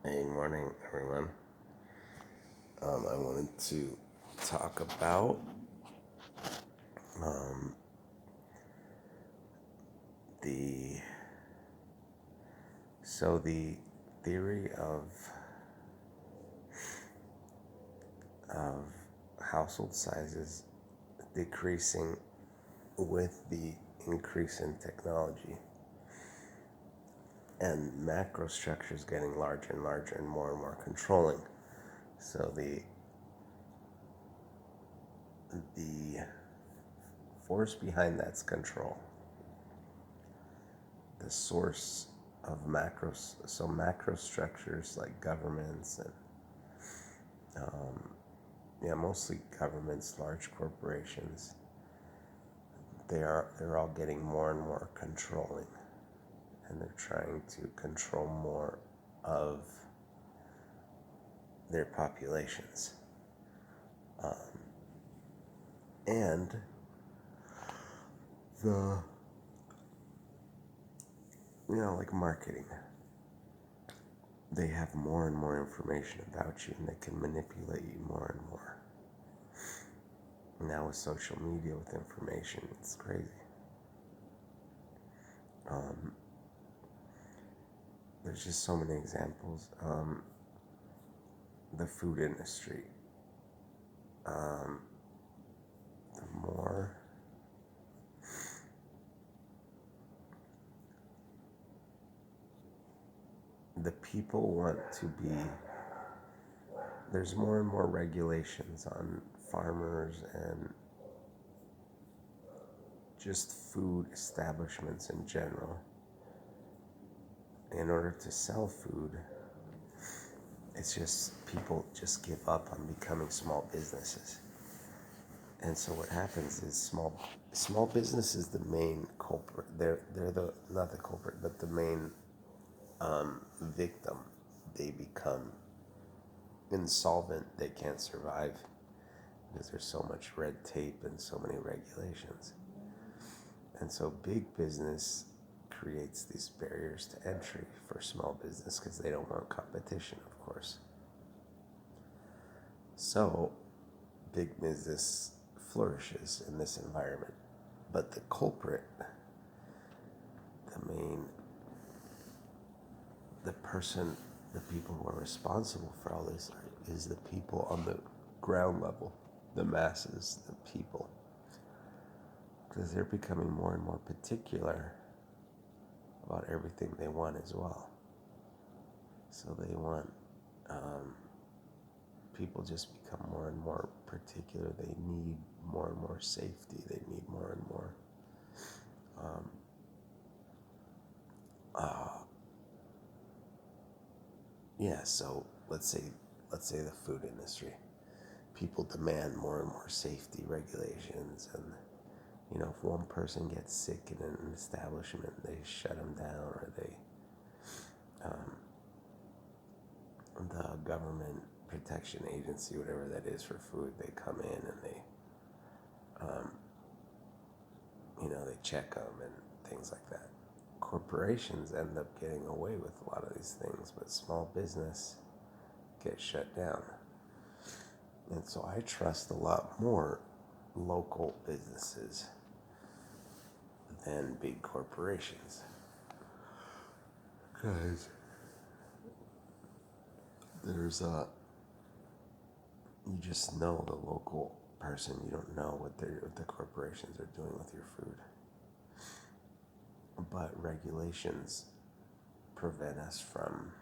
Hey, morning, everyone. I wanted to talk about um, the the theory of household sizes decreasing with the increase in technology and macro structures getting larger and larger and more controlling. So the force behind that's control. The source of macros, so macro structures like governments and mostly governments, large corporations, they're all getting more and more controlling, and they're trying to control more of their populations. And the like marketing, they have more and more information about you, and they can manipulate you more and more. Now with social media, with information, it's crazy. There's just so many examples. The food industry. The more the people want to be, there's more and more regulations on farmers and just food establishments in general. In order to sell food, it's just people just give up on becoming small businesses. And so what happens is small business is the main culprit. They're the not the culprit, but the main victim. They become insolvent. They can't survive because there's so much red tape and so many regulations. And so big business creates these barriers to entry for small business because they don't want competition, of course. So big business flourishes in this environment. But the culprit, the person, the people who are responsible for all this is the people on the ground level, the masses, the people. Because they're becoming more and more particular about everything they want as well. So they want, people just become more and more particular. They need more and more safety. They need more and more so let's say the food industry. People demand more and more safety regulations, and if one person gets sick in an establishment, they shut them down, or the government protection agency, whatever that is for food, they come in and they check them and things like that. Corporations end up getting away with a lot of these things, but small business gets shut down. And so I trust a lot more local businesses than big corporations. Because you just know the local person. You don't know what the corporations are doing with your food. But regulations prevent us from,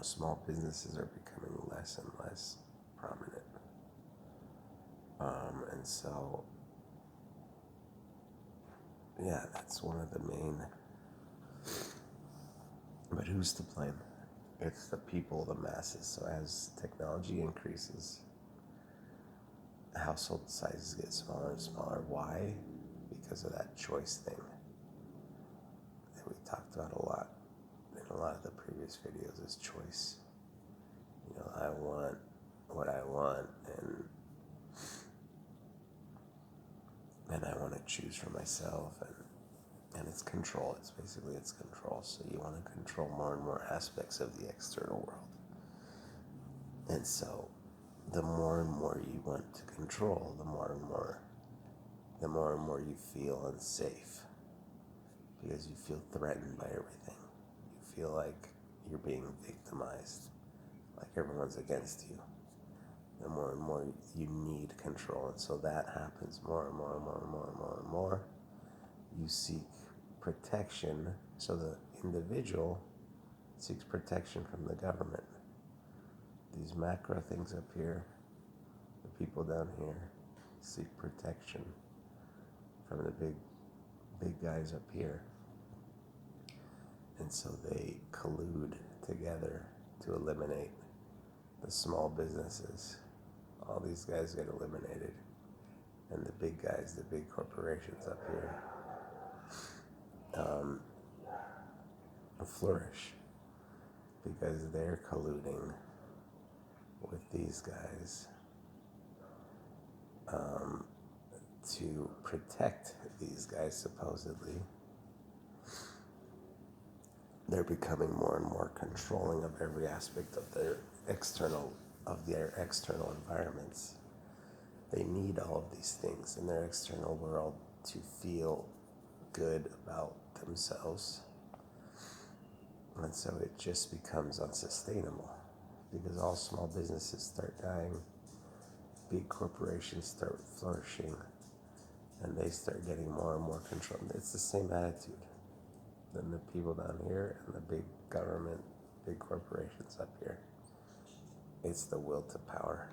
small businesses are becoming less and less prominent. And so, that's one of the main. But who's to blame? It's the people, the masses. So as technology increases, household sizes get smaller and smaller. Why? Because of that choice thing that we talked about a lot in a lot of the previous videos, is choice. I want what I want, and I want to choose for myself, and And it's control. It's control. So you want to control more and more aspects of the external world. And so the more and more you want to control, the more and more you feel unsafe, because you feel threatened by everything. You feel like you're being victimized, like everyone's against you. The more and more you need control. And so that happens more and more and more and more and more and more. You seek protection. So the individual seeks protection from the government. These macro things up here, the people down here seek protection from the big guys up here. And so they collude together to eliminate the small businesses. All these guys get eliminated. And the big guys, the big corporations up here, flourish, because they're colluding with these guys to protect these guys, supposedly. They're becoming more and more controlling of every aspect of their external environments. They need all of these things in their external world to feel good about themselves. And so it just becomes unsustainable, because all small businesses start dying, big corporations start flourishing, and they start getting more and more control. It's the same attitude than the people down here and the big government, big corporations up here. It's the will to power.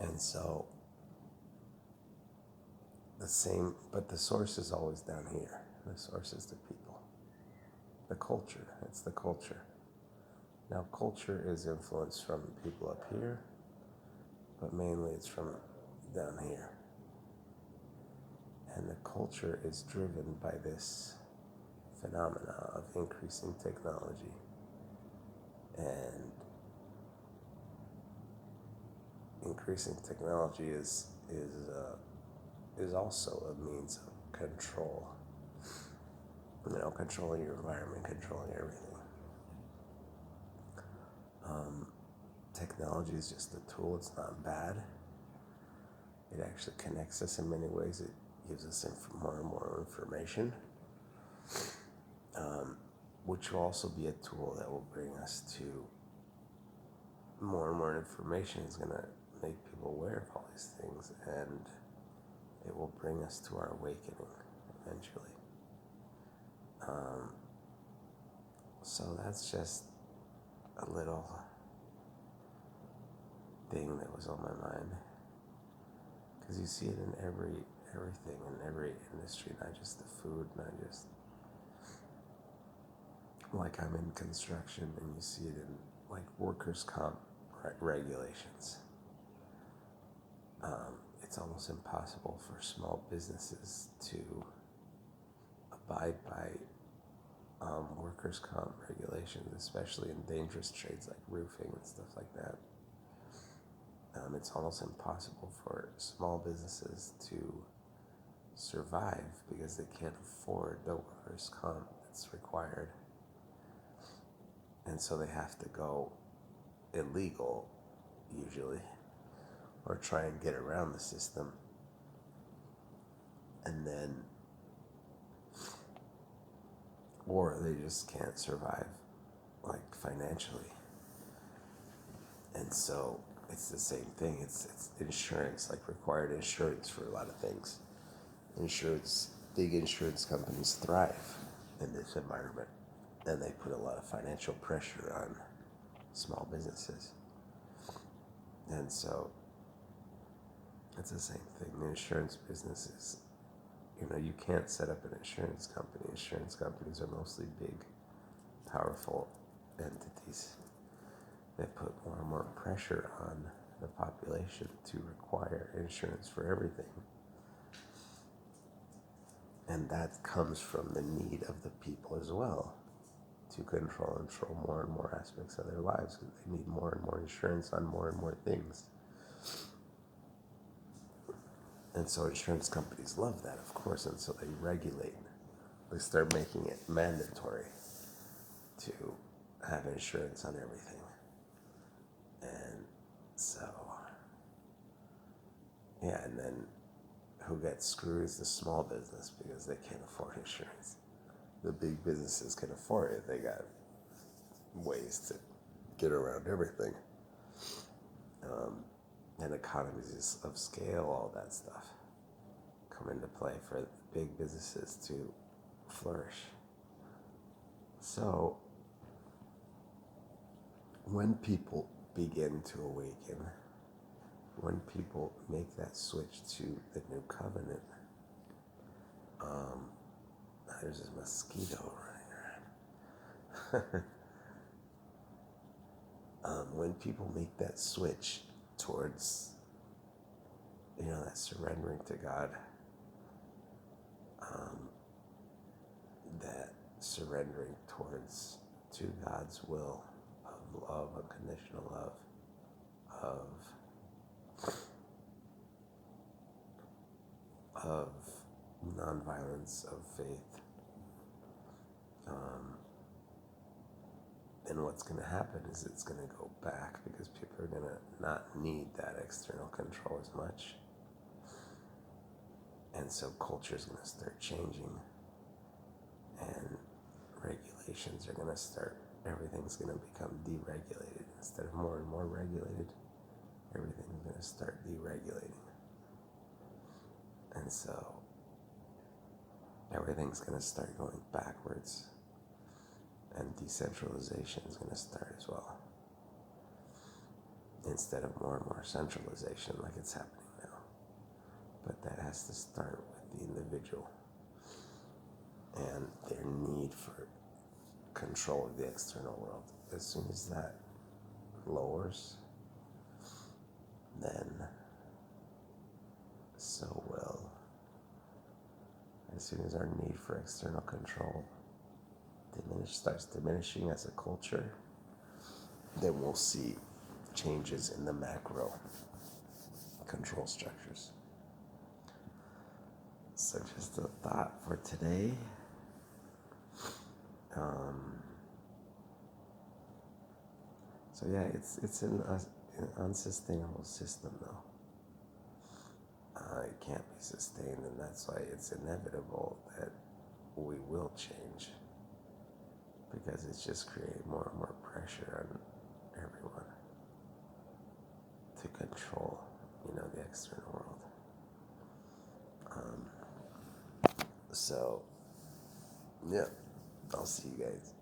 And so but the source is always down here. The source is the people. The culture, it's the culture. Now, culture is influenced from people up here, but mainly it's from down here. And the culture is driven by this phenomena of increasing technology. And increasing technology is also a means of control. Controlling your environment, controlling everything. Technology is just a tool. It's not bad. It actually connects us in many ways. It gives us more and more information, which will also be a tool that will bring us to more and more information. Is going to make people aware of all these things, and it will bring us to our awakening eventually. So that's just a little thing that was on my mind, because you see it in everything, in every industry, not just the food, not just like I'm in construction, and you see it in like workers' comp regulations. It's almost impossible for small businesses to abide by workers' comp regulations, especially in dangerous trades like roofing and stuff like that. It's almost impossible for small businesses to survive, because they can't afford the workers' comp that's required. And so they have to go illegal, usually, or try and get around the system. And then, or they just can't survive, like financially. And so it's the same thing. It's insurance, like required insurance for a lot of things. Big insurance companies thrive in this environment, and they put a lot of financial pressure on small businesses. And so it's the same thing. The insurance business is, you can't set up an insurance company. Insurance companies are mostly big, powerful entities that put more and more pressure on the population to require insurance for everything. And that comes from the need of the people as well, to control more and more aspects of their lives, because they need more and more insurance on more and more things. And so insurance companies love that, of course, and so they regulate. They start making it mandatory to have insurance on everything. And so, yeah, and then who gets screwed is the small business because they can't afford insurance. The big businesses can afford it. They got ways to get around everything. And economies of scale, all that stuff come into play for big businesses to flourish. So when people begin to awaken, when people make that switch to the new covenant, there's a mosquito running around. When people make that switch towards, that surrendering to God, that surrendering to God's will of love, unconditional love, of nonviolence, of faith. And what's going to happen is it's going to go back because people are going to not need that external control as much. And so culture is going to start changing, and regulations are going to start, everything's going to become deregulated. Instead of more and more regulated, everything's going to start deregulating. And so everything's going to start going backwards, and decentralization is going to start as well, instead of more and more centralization like it's happening now. But that has to start with the individual and their need for control of the external world. As soon as that lowers, then so will, as soon as our need for external control starts diminishing as a culture, then we'll see changes in the macro control structures. So just a thought for today. So yeah, it's an unsustainable system though. It can't be sustained, and that's why it's inevitable that we will change, because it's just creating more and more pressure on everyone to control, the external world. So, yeah, I'll see you guys.